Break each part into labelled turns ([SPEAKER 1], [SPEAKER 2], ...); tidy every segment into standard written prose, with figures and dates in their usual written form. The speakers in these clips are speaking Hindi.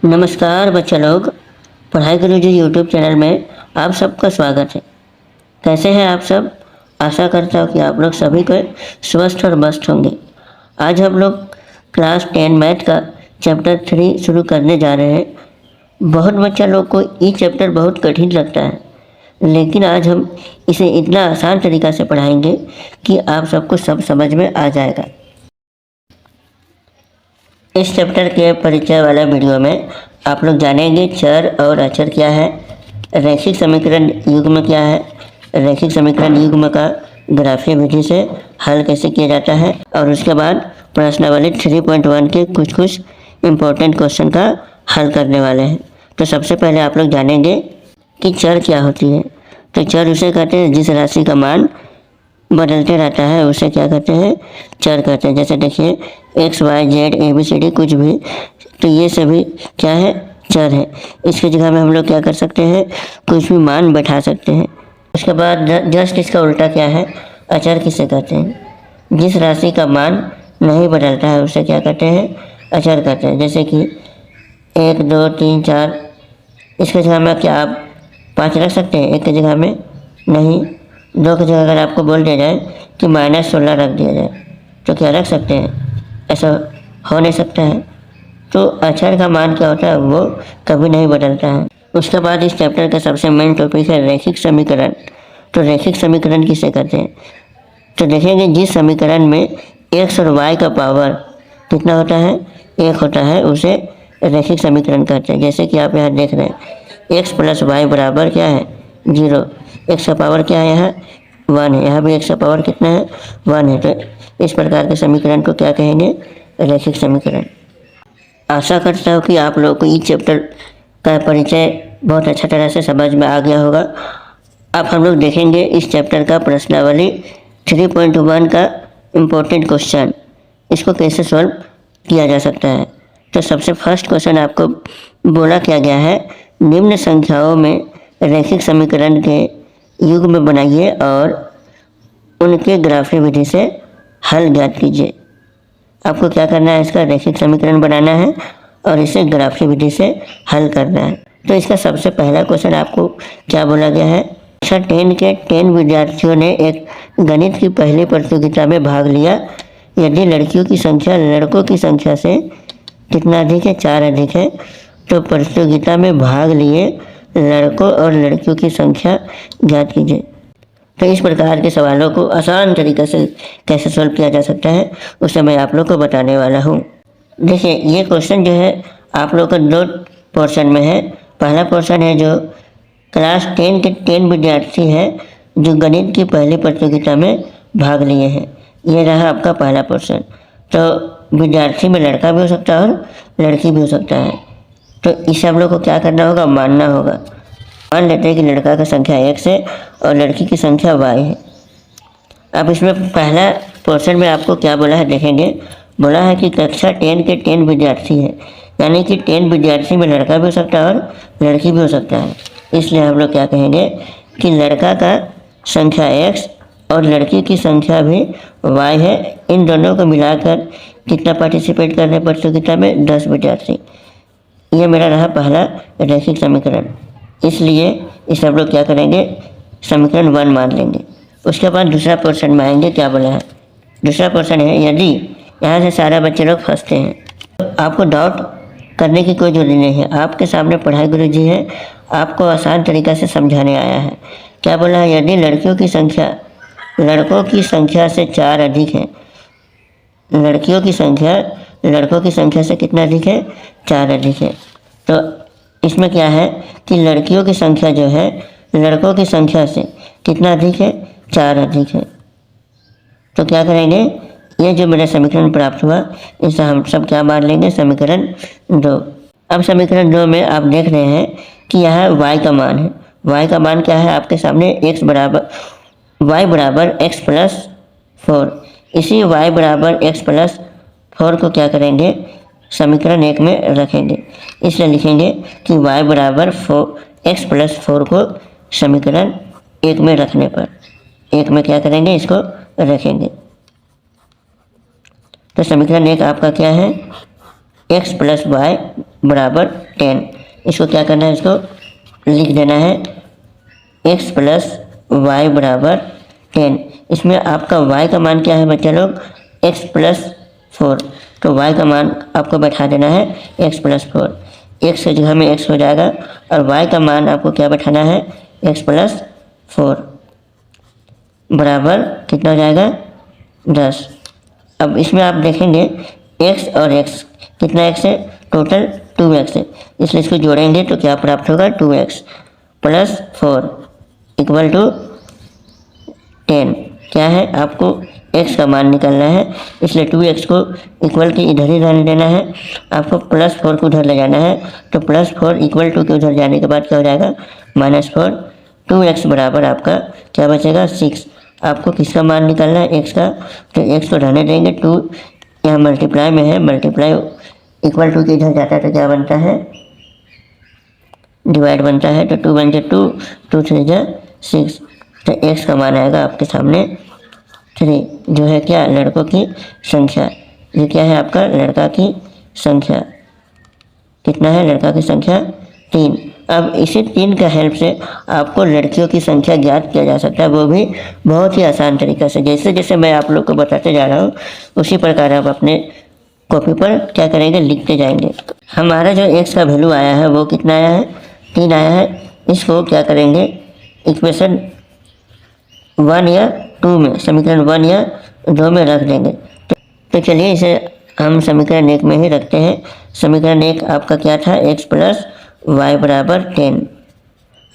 [SPEAKER 1] नमस्कार बच्चा लोग, पढ़ाई गुरु जी यूट्यूब चैनल में आप सबका स्वागत है। कैसे हैं आप सब? आशा करता हूँ कि आप लोग सभी को स्वस्थ और मस्त होंगे। आज हम लोग क्लास 10 मैथ का चैप्टर 3 शुरू करने जा रहे हैं। बहुत बच्चा लोग को ये चैप्टर बहुत कठिन लगता है, लेकिन आज हम इसे इतना आसान तरीक़ा से पढ़ाएंगे कि आप सबको सब समझ में आ जाएगा। इस चैप्टर के परिचय वाला वीडियो में आप लोग जानेंगे चर और अचर क्या है, रैखिक समीकरण युग्म क्या है, रैखिक समीकरण युग्म का ग्राफीय विधि से हल कैसे किया जाता है, और उसके बाद प्रश्नावली 3.1 के कुछ इम्पोर्टेंट क्वेश्चन का हल करने वाले हैं। तो सबसे पहले आप लोग जानेंगे कि चर क्या होती है। तो चर उसे कहते हैं जिस राशि का मान बदलते रहता है, उसे क्या कहते हैं? चर कहते हैं। जैसे देखिए X Y Z A B C D कुछ भी, तो ये सभी क्या है? चर है। इसकी जगह में हम लोग क्या कर सकते हैं? कुछ भी मान बैठा सकते हैं। उसके बाद जस्ट इसका उल्टा क्या है? अचर किसे कहते हैं? जिस राशि का मान नहीं बदलता है उसे क्या कहते हैं? अचर कहते हैं। जैसे कि 1 2 3 4, इसके जगह में क्या आप 5 रख सकते हैं? 1 की जगह में नहीं। 2 की जगह अगर आपको बोल दिया जाए कि -16 रख दिया जाए तो क्या रख सकते हैं? ऐसा हो नहीं सकता है। तो अचर का मान क्या होता है? वो कभी नहीं बदलता है। उसके बाद इस चैप्टर का सबसे मेन टॉपिक है रैखिक समीकरण। तो रैखिक समीकरण किसे कहते हैं? तो देखेंगे जिस समीकरण में x और y का पावर कितना होता है? 1 होता है, उसे रैखिक समीकरण कहते हैं। जैसे कि आप यहाँ देख रहे हैं x + y बराबर क्या है? 0। x का पावर क्या है? यहाँ 1 है। यहाँ भी x का पावर कितना है? 1 है। तो इस प्रकार के समीकरण को क्या कहेंगे? रैखिक समीकरण। आशा करता हूँ कि आप लोगों को इस चैप्टर का परिचय बहुत अच्छा तरह से समझ में आ गया होगा। अब हम लोग देखेंगे इस चैप्टर का प्रश्नावली 3.1 का इम्पोर्टेंट क्वेश्चन, इसको कैसे सॉल्व किया जा सकता है। तो सबसे फर्स्ट क्वेश्चन आपको बोला क्या गया है? निम्न संख्याओं में रैखिक समीकरण के युग्म बनाइए और उनके ग्राफीय विधि से हल ज्ञात कीजिए। आपको क्या करना है? इसका रैखिक समीकरण बनाना है और इसे ग्राफीय विधि से हल करना है। तो इसका सबसे पहला क्वेश्चन आपको क्या बोला गया है? कक्षा 10 के 10 विद्यार्थियों ने एक गणित की पहली प्रतियोगिता में भाग लिया। यदि लड़कियों की संख्या लड़कों की संख्या से कितना अधिक है? 4 अधिक है। तो प्रतियोगिता में भाग लिए लड़कों और लड़कियों की संख्या ज्ञात कीजिए। तो इस प्रकार के सवालों को आसान तरीके से कैसे सॉल्व किया जा सकता है उसे मैं आप लोग को बताने वाला हूँ। देखिए ये क्वेश्चन जो है आप लोग का 2 पोर्शन में है। पहला पोर्शन है जो क्लास 10 के 10 विद्यार्थी हैं जो गणित की पहली प्रतियोगिता में भाग लिए हैं। ये रहा आपका पहला पोर्शन। तो विद्यार्थी में लड़का भी हो सकता है और लड़की भी हो सकता है। तो इसे हम लोग को क्या करना होगा? मानना होगा। मान लेते हैं कि लड़का की संख्या x है और लड़की की संख्या y है। अब इसमें पहला पोर्शन में आपको क्या बोला है देखेंगे। बोला है कि कक्षा 10 के 10 विद्यार्थी हैं, यानी कि 10 विद्यार्थी में लड़का भी हो सकता है और लड़की भी हो सकता है। इसलिए हम लोग क्या कहेंगे कि लड़का का संख्या x और लड़की की संख्या भी y है। इन दोनों को मिलाकर कितना पार्टिसिपेट कर रहे हैं प्रतियोगिता में? 10 विद्यार्थी। ये मेरा रहा पहला रैखिक समीकरण। इसलिए इस सब लोग क्या करेंगे? समीकरण 1 मान लेंगे। उसके बाद दूसरा पोर्शन में आएंगे। क्या बोला है? दूसरा पोर्शन है यदि यहाँ से सारे बच्चे लोग फंसते हैं तो आपको डाउट करने की कोई जरूरत नहीं है। आपके सामने पढ़ाई गुरु जी है, आपको आसान तरीक़ा से समझाने आया है। क्या बोला है? यदि लड़कियों की संख्या लड़कों की संख्या से 4 अधिक है, लड़कियों की संख्या लड़कों की संख्या से कितना अधिक है? 4 अधिक है। तो इसमें क्या है कि लड़कियों की संख्या जो है लड़कों की संख्या से कितना अधिक है? 4 अधिक है। तो क्या करेंगे? ये जो मेरा समीकरण प्राप्त हुआ इसे हम सब क्या मान लेंगे? समीकरण 2। अब समीकरण 2 में आप देख रहे हैं कि यहाँ y का मान है। y का मान क्या है आपके सामने? y बराबर x + 4। इसी y बराबर x + 4 को क्या करेंगे? समीकरण 1 में रखेंगे। इसलिए लिखेंगे कि y बराबर x + 4 को समीकरण 1 में रखने पर 1 में क्या करेंगे? इसको रखेंगे। तो समीकरण 1 आपका क्या है? x + y बराबर 10। इसको क्या करना है, इसको लिख देना है x प्लस वाई बराबर 10। इसमें आपका y का मान क्या है बच्चे लोग, x प्लस 4। तो y का मान आपको बैठा देना है x प्लस 4। x की जगह में x हो जाएगा और y का मान आपको क्या बैठाना है, x प्लस 4 बराबर कितना हो जाएगा, 10। अब इसमें आप देखेंगे x और x, कितना x है, टोटल 2x है, इसलिए इसको जोड़ेंगे तो क्या प्राप्त होगा, 2x प्लस 4 इक्वल टू 10। क्या है, आपको x का मान निकालना है, इसलिए 2x को इक्वल के इधर ही रहने देना है, आपको प्लस 4 को उधर ले जाना है। तो प्लस 4 इक्वल टू के उधर जाने के बाद क्या हो जाएगा, -4। 2x बराबर आपका क्या बचेगा, 6। आपको किसका मान निकालना है, x का, तो x को रहने देंगे। 2 यहाँ मल्टीप्लाई में है, मल्टीप्लाई इक्वल टू के इधर जाता है तो क्या बनता है, डिवाइड बनता है। तो 2 बन जाए 2, 2 3 जा 6। तो x का मान आएगा आपके सामने 3, जो है क्या, लड़कों की संख्या। ये क्या है आपका, लड़का की संख्या। कितना है लड़का की संख्या, 3। अब इसी 3 का हेल्प से आपको लड़कियों की संख्या ज्ञात किया जा सकता है, वो भी बहुत ही आसान तरीक़ा से। जैसे जैसे मैं आप लोग को बताते जा रहा हूँ उसी प्रकार आप अपने कॉपी पर क्या करेंगे, लिखते जाएंगे। हमारा जो x का वैल्यू आया है वो कितना आया है, 3 आया है। इसको क्या करेंगे, इक्वेशन 1 या 2 में, समीकरण 1 या 2 में रख देंगे। तो चलिए इसे हम समीकरण 1 में ही रखते हैं। समीकरण 1 आपका क्या था, x प्लस वाई बराबर 10।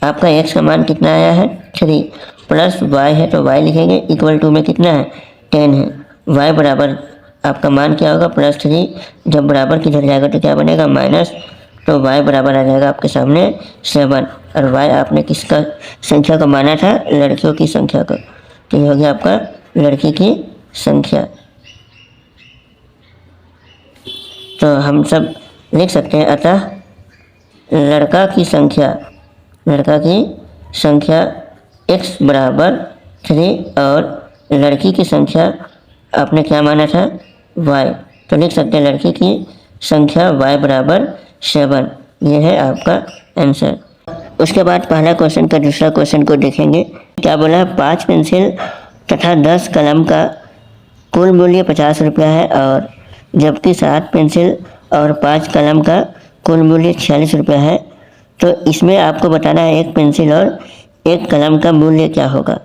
[SPEAKER 1] आपका x का मान कितना आया है, 3 प्लस y है तो y लिखेंगे, इक्वल टू में कितना है, 10 है। y बराबर आपका मान क्या होगा, +3। जब बराबर किधर जाएगा तो क्या बनेगा, माइनस। तो y बराबर आ जाएगा आपके सामने 7। और y आपने किसका संख्या को माना था, लड़कियों की संख्या को, तो ये हो गया आपका लड़की की संख्या। तो हम सब लिख सकते हैं, अतः लड़का की संख्या x बराबर 3 और लड़की की संख्या आपने क्या माना था, y। तो लिख सकते हैं लड़की की संख्या y बराबर 7। ये है आपका आंसर। उसके बाद पहला क्वेश्चन का दूसरा क्वेश्चन को देखेंगे। क्या बोला है, 5 पेंसिल तथा 10 कलम का कुल मूल्य 50 रुपया है, और जबकि 7 पेंसिल और 5 कलम का कुल मूल्य 46 रुपया है। तो इसमें आपको बताना है एक पेंसिल और एक कलम का मूल्य क्या होगा।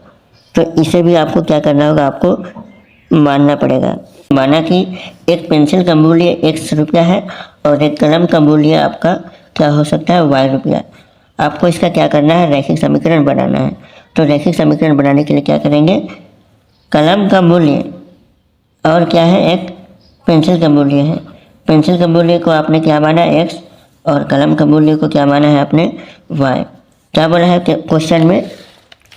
[SPEAKER 1] तो इसे भी आपको क्या करना होगा, आपको मानना पड़ेगा। माना कि एक पेंसिल का मूल्य x रुपया है और एक कलम का मूल्य आपका क्या हो सकता है, y रुपया। आपको इसका क्या करना है, रैखिक समीकरण बनाना है। तो रैखिक समीकरण बनाने के लिए क्या करेंगे, कलम का मूल्य और क्या है, एक पेंसिल का मूल्य है। पेंसिल का मूल्य को आपने क्या माना, x, और कलम का मूल्य को क्या माना है आपने, y। क्या बोला है क्वेश्चन में,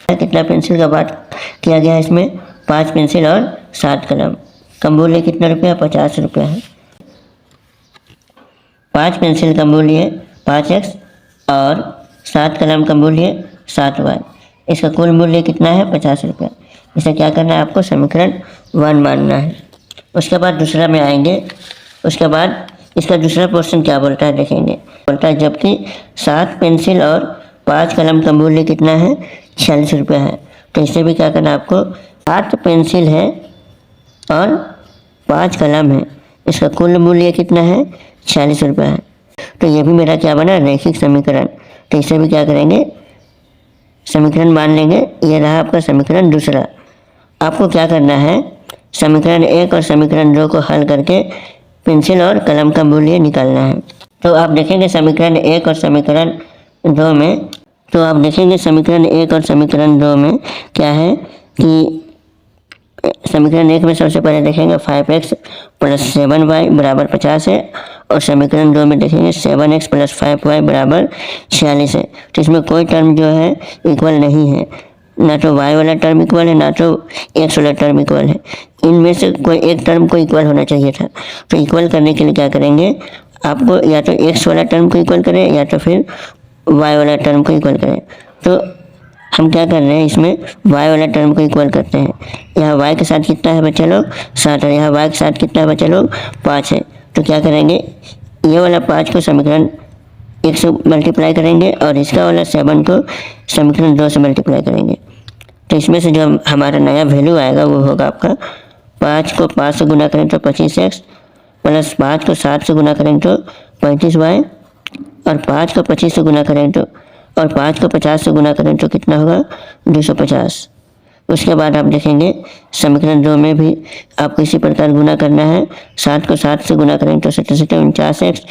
[SPEAKER 1] कितना पेंसिल का बात किया गया है इसमें, 5 पेंसिल और 7 कलम का मूल्य कितना रुपया, 50 रुपया है। 5 पेंसिल का मूल्य 5x और 7 कलम का मूल्य 7y। इसका कुल मूल्य कितना है, 50 रुपया। इसे क्या करना है, आपको समीकरण 1 मानना है। उसके बाद दूसरा में आएंगे। उसके बाद इसका दूसरा क्वेश्चन क्या बोलता है, देखेंगे। बोलता है जबकि 7 पेंसिल और 5 कलम का मूल्य कितना है, 46 रुपया है। तो इसे भी क्या करना है आपको, 7 पेंसिल है और 5 कलम है, इसका कुल मूल्य कितना है, 46 रुपया है। तो ये भी मेरा क्या बना, रैखिक समीकरण। तो इसे भी क्या करेंगे, समीकरण मान लेंगे। ये रहा आपका समीकरण दूसरा। आपको क्या करना है, समीकरण 1 और समीकरण 2 को हल करके पेंसिल और कलम का मूल्य निकालना है। तो आप देखेंगे समीकरण 1 और समीकरण 2 में, तो आप देखेंगे समीकरण 1 और समीकरण 2 में क्या है कि समीकरण 1 में सबसे पहले देखेंगे 5x प्लस 7y बराबर 50 है, और समीकरण 2 में देखेंगे 7x प्लस 5y बराबर 46 है। तो इसमें कोई टर्म जो है इक्वल नहीं है, ना तो y वाला टर्म इक्वल है, ना तो x वाला टर्म इक्वल है। इनमें से कोई एक टर्म को इक्वल होना चाहिए था। तो इक्वल करने के लिए क्या करेंगे, आपको या तो x वाला टर्म को इक्वल करें या तो फिर y वाला टर्म को इक्वल करें। तो हम क्या कर रहे हैं, इसमें y वाला टर्म को इक्वल करते हैं। यहाँ y के साथ कितना है बच्चे लोग, 7 है, यहाँ y के साथ कितना है बच्चे लोग, 5 है। तो क्या करेंगे, ये वाला 5 को समीकरण 1 से मल्टीप्लाई करेंगे और इसका वाला 7 को समीकरण 2 से मल्टीप्लाई करेंगे। तो इसमें से जो हमारा नया वैल्यू आएगा वो होगा आपका 5 को 5 से गुना करें तो 25x प्लस 5 को 7 से गुना करें तो 35y और 5 को 25 से गुना करें तो और 5 को 50 से गुना करें तो कितना होगा 250। उसके बाद आप देखेंगे समीकरण 2 में भी आपको इसी प्रकार गुना करना है। 7 को 7 से गुना करें तो 7 49x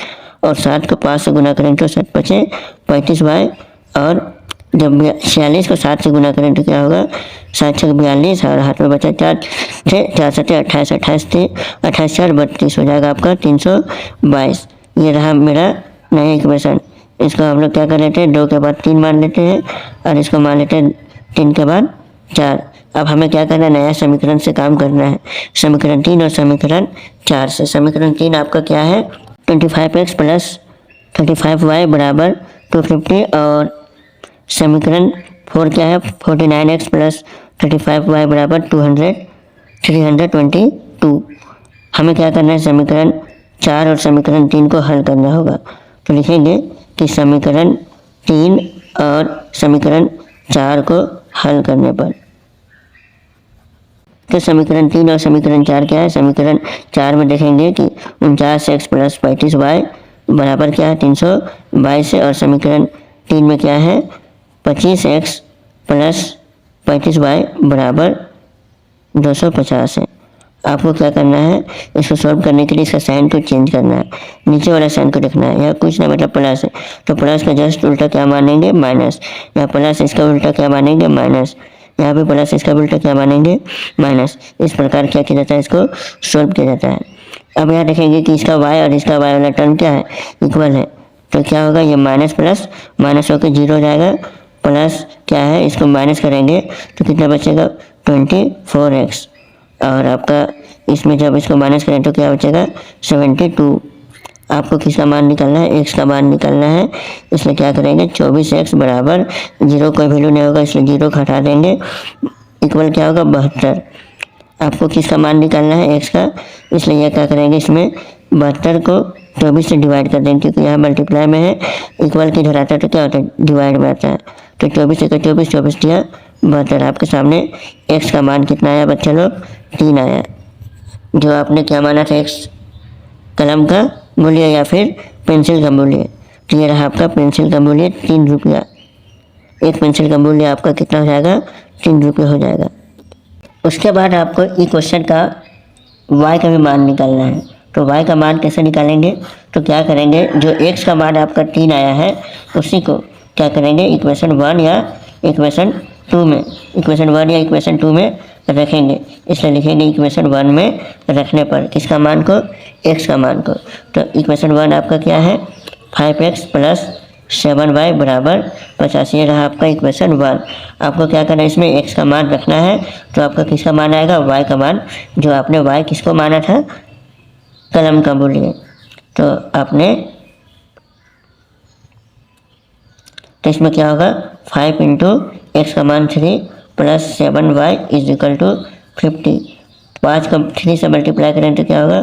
[SPEAKER 1] और 7 को 5 से गुना करें तो 7 5 35y और जब 46 को 7 से गुना करें तो क्या होगा 7 6 42 और हाथ में बचा 4 थे 4 7 28 28 थे 28 4 32 हो जाएगा आपका 322। ये रहा मेरा नया इक्वेशन। इसको हम लोग क्या कर लेते हैं 2 के बाद 3 मान लेते हैं और इसको मान लेते हैं 3 के बाद 4। अब हमें क्या करना है नया समीकरण से काम करना है, समीकरण 3 और समीकरण 4 से। समीकरण 3 आपका क्या है 25x प्लस 35y बराबर 250 और समीकरण 4 क्या है 49x प्लस 35y बराबर 322। हमें क्या करना है समीकरण 4 और समीकरण 3 को हल करना होगा। तो लिखेंगे कि समीकरण 3 और समीकरण 4 को हल करने पर तो समीकरण 3 और समीकरण 4 क्या है। समीकरण 4 में देखेंगे कि 49x प्लस 35y बराबर क्या है 322 है और समीकरण 3 में क्या है 25x प्लस 35y बराबर 250 है। आपको क्या करना है इसको सॉल्व करने के लिए इसका साइन को चेंज करना है, नीचे वाला साइन को देखना है। यहाँ कुछ ना मतलब प्लस है तो प्लस का जस्ट उल्टा क्या मानेंगे माइनस, यहाँ प्लस इसका उल्टा क्या मानेंगे माइनस, यहाँ पे प्लस इसका उल्टा क्या मानेंगे माइनस। इस प्रकार क्या किया जाता है इसको सॉल्व किया जाता है। अब यहाँ देखेंगे कि इसका y और इसका y वाला टर्म क्या है इक्वल है तो क्या होगा ये माइनस प्लस माइनस होकर 0 हो जाएगा, प्लस क्या है इसको माइनस करेंगे तो कितना बचेगा 24x और आपका इसमें जब इसको माइनस करें तो क्या बचेगा 72। आपको किसका मान निकालना है x का मान निकालना है, इसलिए क्या करेंगे 24x बराबर 0 कोई वैल्यू नहीं होगा इसलिए 0 को हटा देंगे, इक्वल क्या होगा 72। आपको किसका मान निकालना है x का, इसलिए यह क्या करेंगे इसमें 72 को 24 से डिवाइड कर देंगे क्योंकि यहाँ मल्टीप्लाई में है, इक्वल की इधर आता है तो क्या होता है डिवाइड में आता है। तो 24 एक 24 24 दिया 72। आपके सामने x का मान कितना आया बच्चे लोग 3 आया, जो आपने क्या माना था x कलम का मूल्य या फिर पेंसिल का मूल्य। तो ये रहा आपका पेंसिल का मूल्य 3 रुपया। एक पेंसिल का मूल्य आपका कितना हो जाएगा 3 रुपये हो जाएगा। उसके बाद आपको ई क्वेश्चन का y का भी मान निकालना है। तो y का मान कैसे निकालेंगे तो क्या करेंगे जो x का मान आपका 3 आया है उसी को क्या करेंगे इक्वेशन 1 या इक्वेशन 2 में, इक्वेशन 1 या इक्वेशन 2 में रखेंगे। इसलिए लिखेंगे इक्वेशन 1 में रखने पर किसका मान को x का मान को। तो इक्वेशन 1 आपका क्या है 5x प्लस 7y बराबर 50। ये रहा आपका इक्वेशन 1। आपको क्या करना है इसमें x का मान रखना है तो आपका किसका मान आएगा y का मान, जो आपने y किसको माना था कलम का मूल्य। तो आपने तो इसमें क्या होगा 5 इंटू एक्स का मान 3 plus 7y is equal to 50। 5 को 3 से मल्टीप्लाई करें तो क्या होगा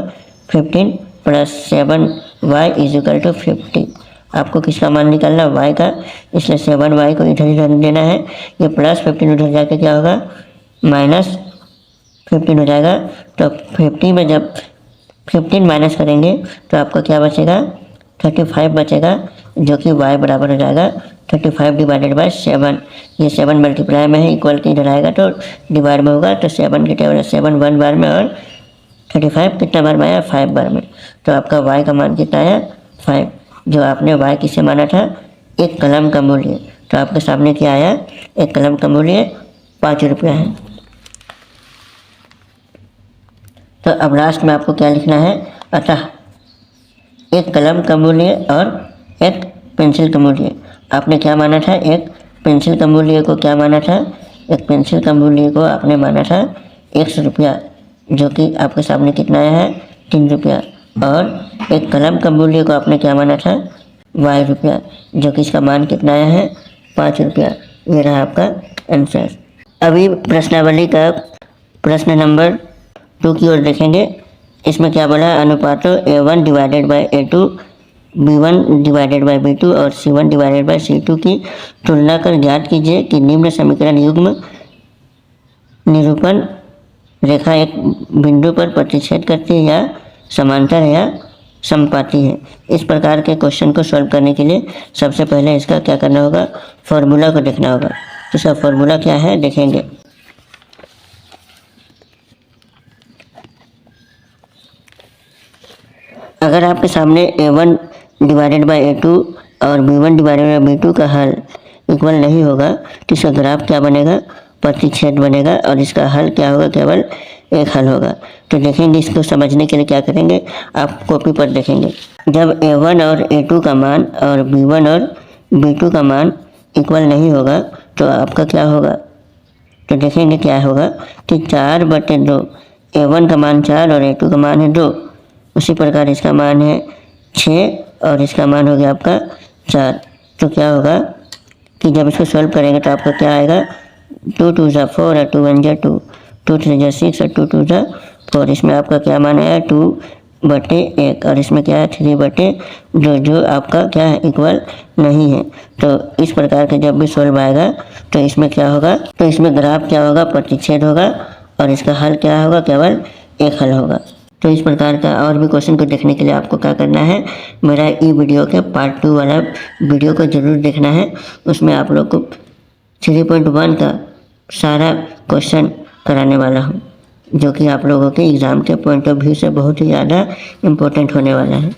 [SPEAKER 1] 15 plus 7y is equal to 50। आपको किसका मान निकालना y का, इसलिए 7y को इधर ही रख देना है। ये प्लस 15 उधर जाके क्या होगा माइनस 15 हो जाएगा। तो 50 में जब 15 माइनस करेंगे तो आपको क्या बचेगा 35 बचेगा, जो कि y बराबर हो जाएगा 35 डिवाइडेड बाय 7। ये 7 मल्टीप्लाई में है, इक्वल की इधर आएगा तो डिवाइड में होगा। तो 7 की टेबल 7 1 बार में और 35 कितना बार में आया 5 बार में। तो आपका y का मान कितना आया 5, जो आपने y किसे माना था एक कलम का मूल्य। तो आपके सामने क्या आया एक कलम का मूल्य 5 रुपया है। तो अब लास्ट में आपको क्या लिखना है, अतः एक कलम का मूल्य और एक पेंसिल का मूल्य। आपने क्या माना था एक पेंसिल का मूल्य को क्या माना था, एक पेंसिल का मूल्य को आपने माना था 100 रुपया, जो कि आपके सामने कितना आया है 3 रुपया। और एक कलम का मूल्य को आपने क्या माना था y रुपया, जो कि इसका मान कितना आया है 5 रुपया। ये रहा आपका आंसर। अभी प्रश्नावली का प्रश्न नंबर 2 की ओर देखेंगे। इसमें क्या बोला अनुपातों A1 divided by A2 B1 divided by B2 और C1 डिवाइडेड बाई C2 की तुलना कर ज्ञात कीजिए कि निम्न समीकरण युग्म निरूपण रेखा एक बिंदु पर प्रतिच्छेद करती है या समांतर है या समपाती है। इस प्रकार के क्वेश्चन को सॉल्व करने के लिए सबसे पहले इसका क्या करना होगा, फॉर्मूला को देखना होगा। तो इसका फॉर्मूला क्या है देखेंगे। अगर आपके सामने A1 डिवाइडेड बाई A2 और B1 डिवाइडेड बाई B2 का हल इक्वल नहीं होगा तो इसका ग्राफ क्या बनेगा, प्रतिच्छेद बनेगा और इसका हल क्या होगा, केवल एक हल होगा। तो देखेंगे, इसको समझने के लिए क्या करेंगे, आप कॉपी पर देखेंगे। जब A1 और A2 का मान और B1 और B2 का मान इक्वल नहीं होगा तो आपका क्या होगा, तो देखेंगे क्या होगा कि 4/2, A1 का मान 4 और A2 का मान है 2, उसी प्रकार इसका मान है 6 और इसका मान हो गया आपका 4। तो क्या होगा कि जब इसको सॉल्व करेंगे तो आपका क्या आएगा, 2 2 ज़ा 4 और 2 1 ज़ा 2, 2 3 ज़ा 6 और 2 2 ज़ा 4। इसमें आपका क्या मान आया, 2/1 और इसमें क्या है 3/2, जो आपका क्या है, इक्वल नहीं है। तो इस प्रकार के जब भी सॉल्व आएगा तो इसमें क्या होगा, तो इसमें ग्राफ क्या होगा, प्रतिच्छेद होगा और इसका हल क्या होगा, केवल एक हल होगा। तो इस प्रकार का और भी क्वेश्चन को देखने के लिए आपको क्या करना है, मेरा ई वीडियो के पार्ट 2 वाला वीडियो को ज़रूर देखना है। उसमें आप लोग को 3.1 का सारा क्वेश्चन कराने वाला हूँ, जो कि आप लोगों के एग्ज़ाम के पॉइंट ऑफ व्यू से बहुत ही ज़्यादा इम्पोर्टेंट होने वाला है।